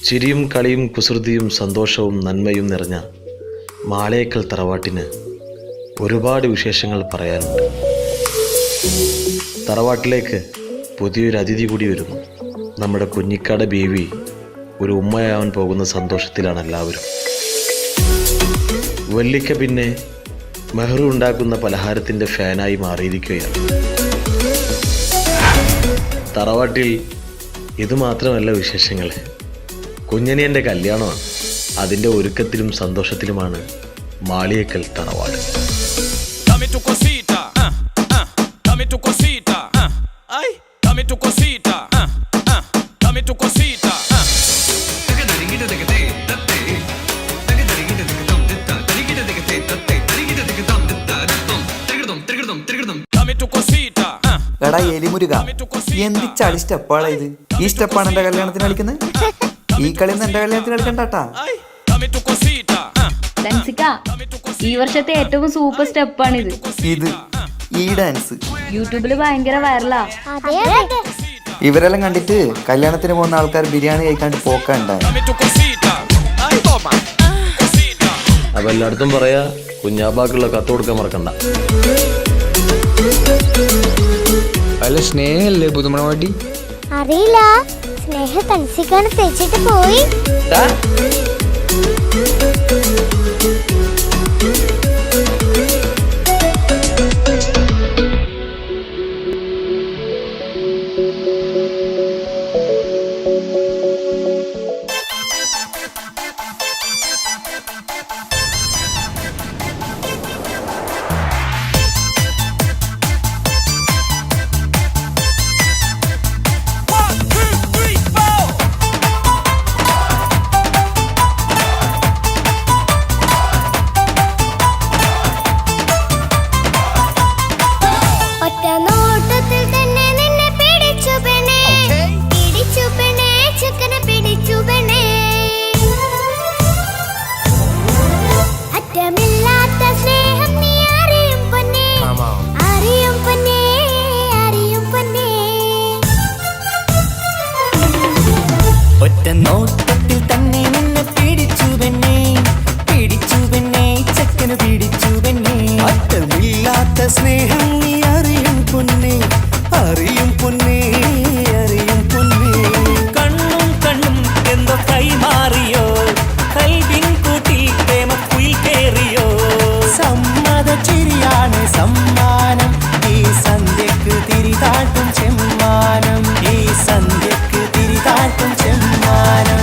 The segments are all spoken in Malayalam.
ചിരിയും കളിയും കുസൃതിയും സന്തോഷവും നന്മയും നിറഞ്ഞ മാളേക്കൽ തറവാട്ടിന് ഒരുപാട് വിശേഷങ്ങൾ പറയാനുണ്ട്. തറവാട്ടിലേക്ക് പുതിയൊരു അതിഥി കൂടി വരുന്നു. നമ്മുടെ കുഞ്ഞിക്കാട് ബീവി ഒരു ഉമ്മയാവാൻ പോകുന്ന സന്തോഷത്തിലാണ് എല്ലാവരും. വല്ലിക്ക പിന്നെ മെഹ്റു ഉണ്ടാക്കുന്ന പലഹാരത്തിൻ്റെ ഫാനായി മാറിയിരിക്കുകയാണ്. തറവാട്ടിൽ ഇതുമാത്രമല്ല വിശേഷങ്ങൾ. കുഞ്ഞനിയൻ്റെ കല്യാണമാണ്. അതിൻ്റെ ഒരുക്കത്തിലും സന്തോഷത്തിലുമാണ് മാളിയേക്കൽ തറവാട്. എടാ എലിമുരുക, എന്ത് ചളി സ്റ്റെപ്പാണ് ഇത്? ഈ സ്റ്റെപ്പാണ് എന്റെ കല്യാണത്തിന് കളിക്കുന്നത്? ഈ കളി എന്റെ കല്യാണത്തിന് കളിക്കണ്ടാട്ടാ. ഈ വർഷത്തെ ഏറ്റവും സൂപ്പർ സ്റ്റെപ്പാണിത്. ഈ ഡാൻസ് യൂട്യൂബില് ഭയങ്കര വൈറലാ. ഇവരെല്ലാം കണ്ടിട്ട് കല്യാണത്തിന് പോകുന്ന ആൾക്കാർ ബിരിയാണി കഴിക്കാണ്ട് പോക്കണ്ടായി. അപ്പൊ എല്ലായിടത്തും പറയാ, കുഞ്ഞാബാക്കുള്ള കത്ത് കൊടുക്കാൻ മറക്കണ്ട. അല്ല, സ്നേഹല്ലേ പുതുമണവാട്ടി? അറിയില്ല, സ്നേഹ തൻസിക്കാണ് തെച്ചിട്ട് പോയി. നോട്ടത്തിൽ തന്നെ നിന്നെ പിടിച്ചു പെണ്ണേ, പിടിച്ചു പെണ്ണേ, ചക്കന് പിടിച്ചു പെണ്ണേ. അറ്റമില്ലാത്ത സ്നേഹം നീ അറിയും പൊന്നേ, അറിയും പൊന്നേ, അറിയും പൊന്നേ. കണ്ണും കണ്ണും എന്തോ കൈമാറിയോ, കൽവിൻ കൂട്ടിൽ പ്രേമക്കുയിൽ കേറിയോ. സമ്മത ചിരിയാണ് സമ്മാനം, ഈ സന്ധ്യക്ക് തിരിതാട്ടും ചെമ്മാനം, ഈ സന്ധ്യക്ക് തിരിതാട്ടും ചെമ്മാനം.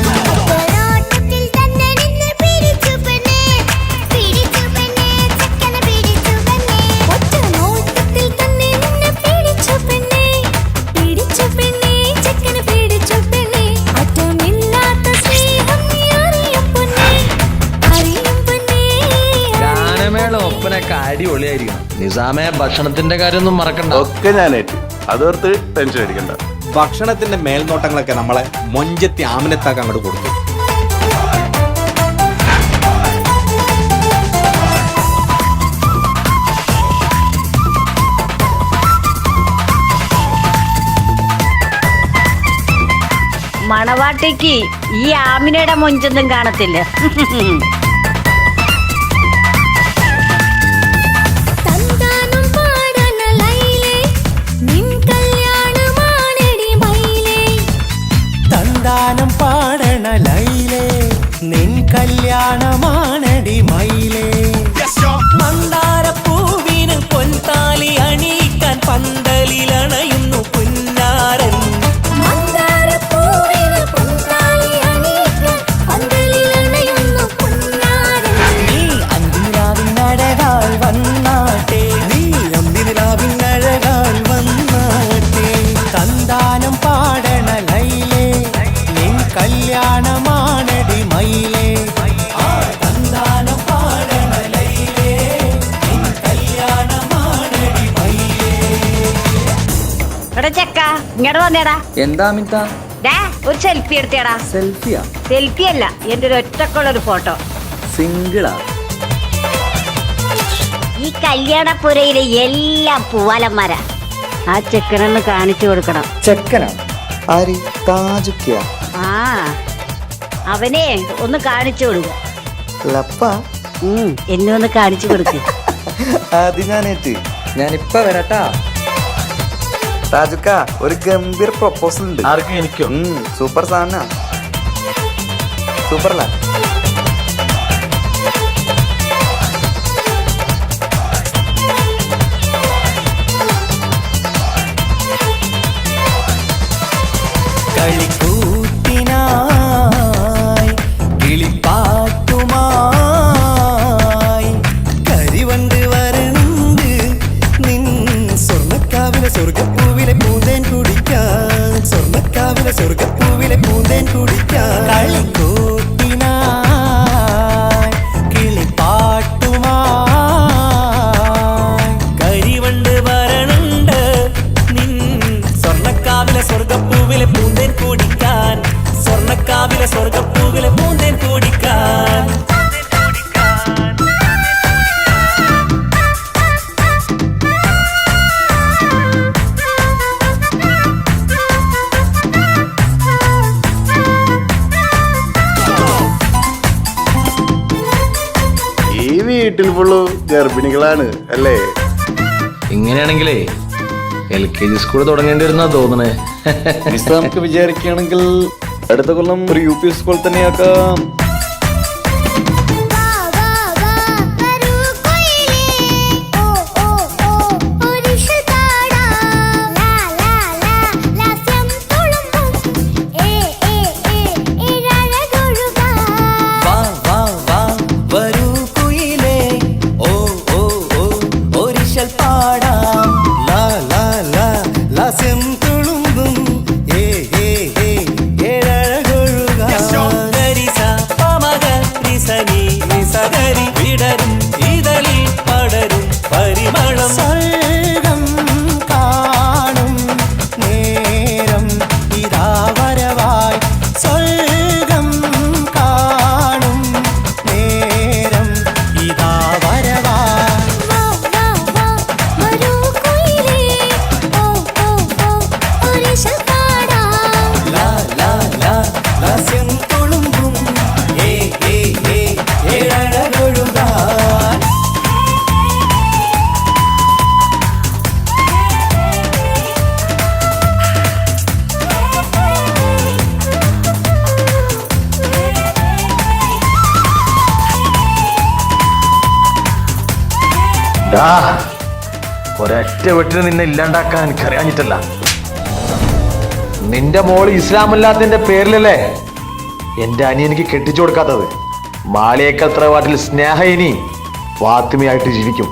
ഒപ്പനൊക്കെ അടിപൊളിയായിരിക്കണം. നിസാമെ, ഭക്ഷണത്തിന്റെ കാര്യമൊന്നും മറക്കണ്ട. ഒക്കെ ഞാനേറ്റ്, അതോർത്ത് ടെൻഷൻ അടിക്കണ്ട. ഭക്ഷണത്തിന്റെ മേൽനോട്ടങ്ങളൊക്കെ നമ്മളെ മൊഞ്ചത്തി ആമിനത്താക്ക് അങ്ങോട്ട് കൊടുത്തു. മണവാട്ടിക്ക് ഈ ആമിനയുടെ മൊഞ്ചൊന്നും കാണത്തില്ല. തന്താനം പാടണ ലൈലേ, നിൻ കല്യാണമാണടി മയിലേ. മന്ദാരപ്പൂവിന് പൊൻതാലി അണിയിക്കാൻ പന്തലിലണയുന്നു പുന്നാരൻ. നീ അന്തിരാവിനഴകാൽ വന്നാട്ടെ, നീ അന്തിരാവിനഴകാൽ വന്നാട്ടെ. തന്താനം പാടണ ലൈലേ, നിൻ കല്യാണമാണടി മയിലേ. തന്താനം പാടണ ലൈലേ, നിൻ കല്യാണമാണടി മയിലേ. എടാ ചെക്ക, ഇങ്ങോട്ട് വന്നേടാ. എന്താ അമിത? ഒരു സെൽഫി എടുത്തേടാ. സെൽഫിയാ? സെൽഫി അല്ല, എന്റെ ഒരു ഒറ്റക്കുള്ളൊരു ഫോട്ടോ. സിംഗിളാ? ഈ കല്യാണപ്പുരയിലെ എല്ലാം പൂവാലന്മാരാ. ആ ചെക്കനൊന്ന് കാണിച്ചു കൊടുക്കണം. ചെക്കനാ? ആര്? താജുക്കിയ? ആ അവനെ ഒന്ന് കാണിച്ചു കൊടുക്ക. ലപ്പ എന്നെ ഒന്ന് കാണിച്ചു കൊടുക്ക. അത് ഞാനേറ്റ്. ഞാനിപ്പ വരാട്ടാ. താജുക്ക ഒരു ഗംഭീർ പ്രൊപ്പോസൽ ഉണ്ട്. ആർക്കും എനിക്കോ? സൂപ്പർ സാധന, സൂപ്പർല. കളിക്കൂത്തിനായി കിളിപ്പാട്ടുമായി കരിവണ്ട് വരണ്ട് നിൻ സ്വർണ്ണക്കാവിലെ സ്വർഗപ്പൂവിലെ പൂന്തേൻ കുടിക്കാൻ, സ്വർണ്ണക്കാവിലെ സ്വർഗപ്പൂവിലെ പൂന്തേൻ കുടിക്കാൻ. കളിക്കൂത്തിനായി കിളിപ്പാട്ടുമായി കരിവണ്ട് വരണ്ട് നിൻ സ്വർണ്ണക്കാവിലെ സ്വർഗപ്പൂവിലെ പൂന്തേൻ കുടിക്കാൻ, സ്വർണ്ണക്കാവിലെ സ്വർഗപ്പൂവിലെ പൂന്തേൻ കുടിക്കാൻ. ഈ വീട്ടിൽ ഫുള്ളു ഗർഭിണികളാണ് അല്ലേ? ഇങ്ങനെയാണെങ്കിലേ LKG സ്കൂൾ തുടങ്ങേണ്ടി വരുന്നാ തോന്നണേ. നമുക്ക് വിചാരിക്കുകയാണെങ്കിൽ അടുത്ത കൊല്ലം ഒരു UP സ്കൂൾ തന്നെയാക്കാം. വാ വാ വാ വരൂ കൊയിലേ ഓ ഓ ഓ ഒരിഷൽ പാടാം ലാ ലാ ലാ ലാസ്യം തുളുമ്പും ഏ ഏ ഏ ഇഴഴകൊഴുകാം. വാ വാ വാ വരൂ കുയിലേ ഓ ഓ ഓ ഒരിശൽ പാടാം ലാ ലാ ലാ ലാസ്യം തുളുമ്പും ഏ ഏ ഏ ഏഴഴകൊഴുകാം. ഗരിസ പമഗ റിസനി നിസഗരി വിടരും ഇതളിൽ പടരും പരിമളം. സ്വർഗം കാണും നേരം ഇതാ വരവായി, സ്വർഗം കാണും നേരം ഇതാ വരവായി. വാ വാ വാ വരൂ കൊയിലേ ഓ ഓ ഓ ഒരിഷൽ പാടാം. ലാ ലാ ലാ ലാസ്യം തുളുമ്പും ഏ ഏ ഏ ഏഴഴകൊഴുകാൻ. ഒരൊറ്റ വീട്ടിൽ നിന്നെ ഇല്ലാണ്ടാക്കാൻ എനിക്കറിയാഞ്ഞിട്ടല്ല. നിന്റെ മോള് ഇസ്ലാമല്ലാത്തതിന്റെ പേരിലല്ലേ എന്റെ അനിയനിക്ക് കെട്ടിച്ചു കൊടുക്കാത്തത്. മാളിയേക്കൽ തറവാട്ടിൽ സ്നേഹ ഇനി ഫാത്തിമയായിട്ട് ജീവിക്കും.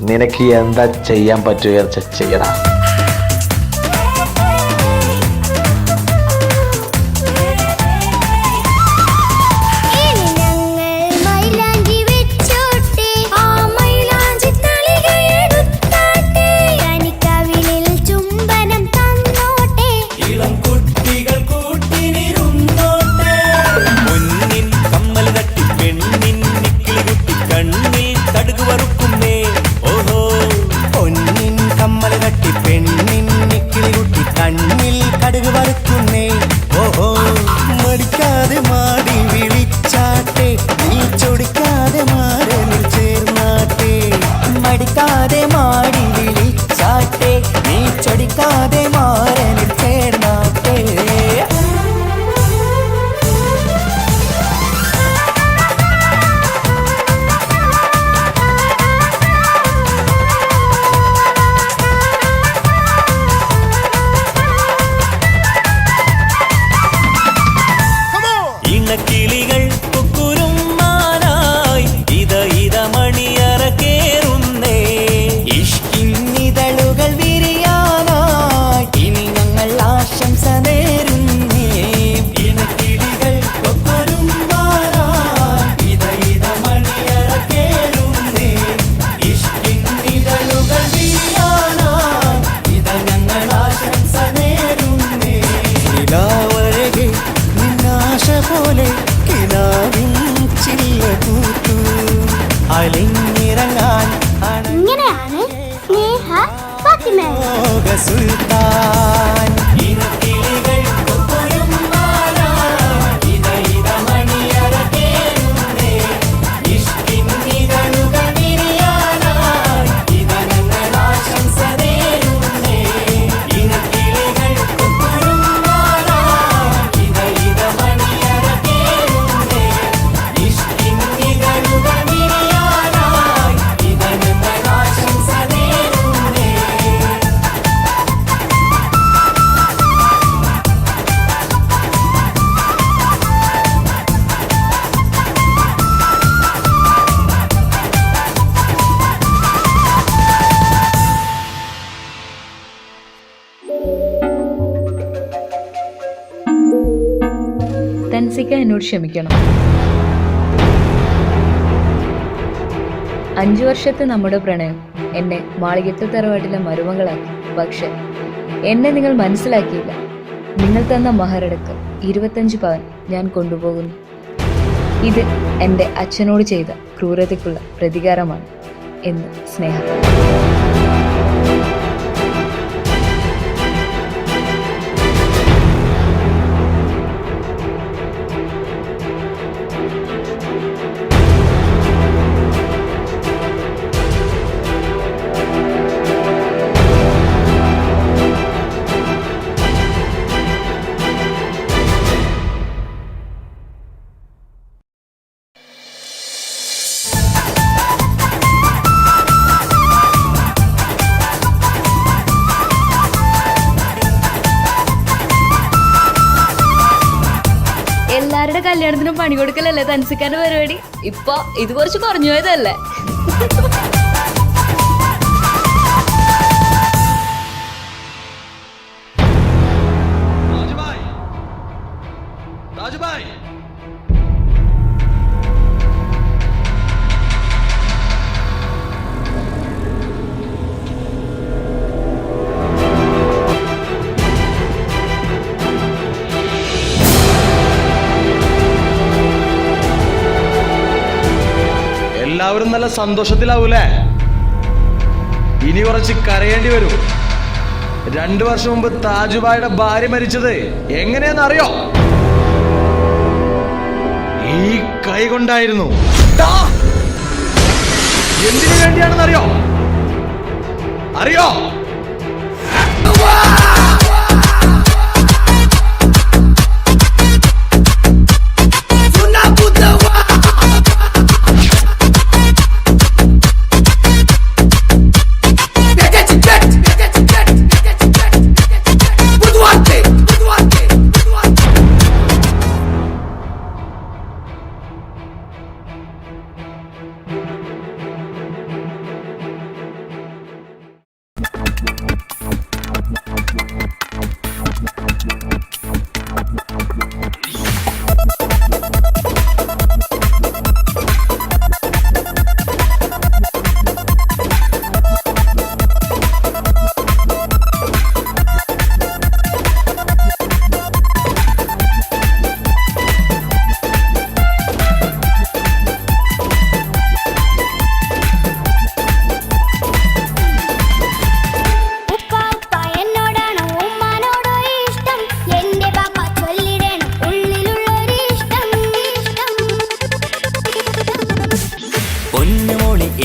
നിനക്ക് എന്താ ചെയ്യാൻ പറ്റുക ചെയ്യടാ. ഇനി ഞങ്ങൾ മൈലാഞ്ചി വെച്ചോട്ടെ, ആ മൈലാഞ്ചി തളിക എടുത്താട്ടെ, കനിക്കവിളിൽ ചുംബനം തന്നോട്ടെ. ഇളം കുട്ടികൾ കൂട്ടിനിരുന്നോട്ടെ, മുന്നിൻ കമ്മൽ തട്ടി പെണ്ണിൻ നിക്കിളി കുട്ടി കണ്ണിൽ കടുക് വറുക്കുന്നേ. ഓഹോ പൊന്നിൻ കമ്മൽ തട്ടി പെണ്ണിൻ നിക്കിളി കുട്ടി കണ്ണിൽ കടുക് വറുക്കുന്നേ. ഓഹോ മടിക്കാതെ മാടി വിളിച്ചാട്ടെ, നീ ചൊടിക്കാതെ മാറനിൽ ചേർന്നാട്ടെ. മടിക്കാതെ മാടി വിളിച്ചാട്ടെ, നീ ചൊടിക്കാതെ മാറനിൽ ചേർന്നാട്ടെ. ഇണക്കിളികൾ കുക്കുരും മാനായി ഇത ഇത മണിയറ കേറുന്നേ. ഇഷ്കിന്നിതളുകൾ വിരിയാനായി ഇനി ഞങ്ങൾ ആശംസ നേരുന്നേ. ഇണക്കിളികൾ കുക്കുരും മാനായി ഇത ഇത മണിയറ കേറുന്നേ. ഇഷ്കിന്നിതളുകൾ വിരിയാനായി ഇത ഞങ്ങൾ ആശംസ നേരുന്നേ. നിലാവഴകെ നിന്നാശ പോലെ കിനാവിൻ ചില്ല കൂത്തു അലിഞ്ഞിറങ്ങാൻ ഇങ്ങനെയാണ് സ്നേഹ ഫാത്തിമ. സുൽത്താൻ. ഇനക്കിളികൾ കൊക്കൊരും മാല, ഇത ഇത തൻസിക്ക എന്നോട് ക്ഷമിക്കണം. 5 വർഷത്തെ നമ്മുടെ പ്രണയം എന്നെ മാളികത്തെ തറവാട്ടിലെ മരുമകളാക്കി. പക്ഷെ എന്നെ നിങ്ങൾ മനസ്സിലാക്കിയില്ല. നിങ്ങൾ തന്ന മഹറടക്കം 25 പവൻ ഞാൻ കൊണ്ടുപോകുന്നു. ഇത് എൻ്റെ അച്ഛനോട് ചെയ്ത ക്രൂരതയ്ക്കുള്ള പ്രതികാരമാണ് എന്ന് സ്നേഹ. എല്ലാവരുടെ കല്യാണത്തിനും പണി കൊടുക്കലല്ലേ തൻസിക്കാന്റെ പരിപാടി. ഇപ്പൊ ഇത് കുറച്ച് കുറഞ്ഞു പോയതല്ലേ? എല്ലാവരും നല്ല സന്തോഷത്തിലാവൂലേ? ഇനി കുറച്ച് കരയേണ്ടി വരും. 2 വർഷം മുമ്പ് താജുബായുടെ ഭാര്യ മരിച്ചത് എങ്ങനെയാന്ന് അറിയോ? ഈ കൈ കൊണ്ടായിരുന്നു. എന്തിനു വേണ്ടിയാണെന്ന് അറിയോ?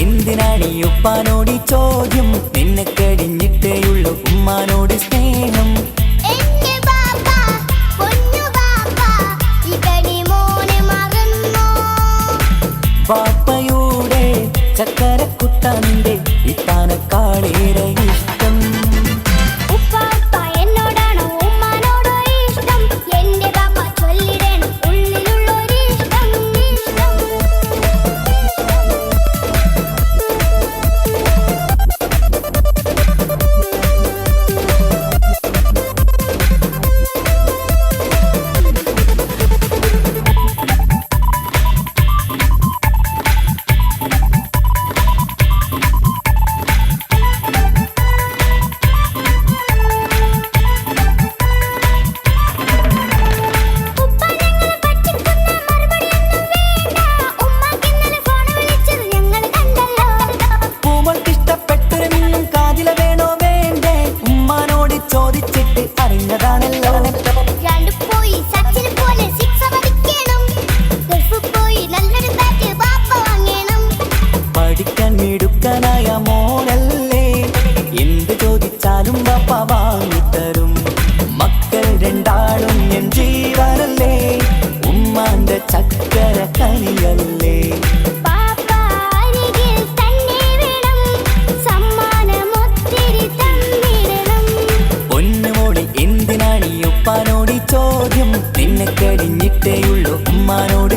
എന്തിനാണ് ഉപ്പാനോട് ചോദ്യം? നിന്നെ കഴിഞ്ഞിട്ടേയുള്ളൂ ഉമ്മാനോട് സ്നേഹം. ബാപ്പയുടെ ചക്കരക്കുട്ടന്റെ ഇത്താനക്കാളേറെ ഇഷ്ടം. മിടുക്കനായ മോനല്ലേ, എന്ത് ചോദിച്ചാലും ബാപ്പ വാങ്ങിത്തരും. മക്കൾ 2 എൻ ജീവനല്ലേ, ഉമ്മാന്റെ ചക്കര കനിയല്ലേ. പൊന്നുമോളി എന്തിനാണ് ഉപ്പാനോട് ചോദ്യം? നിന്നെ കഴിഞ്ഞിട്ടേയുള്ളൂ ഉമ്മാനോട്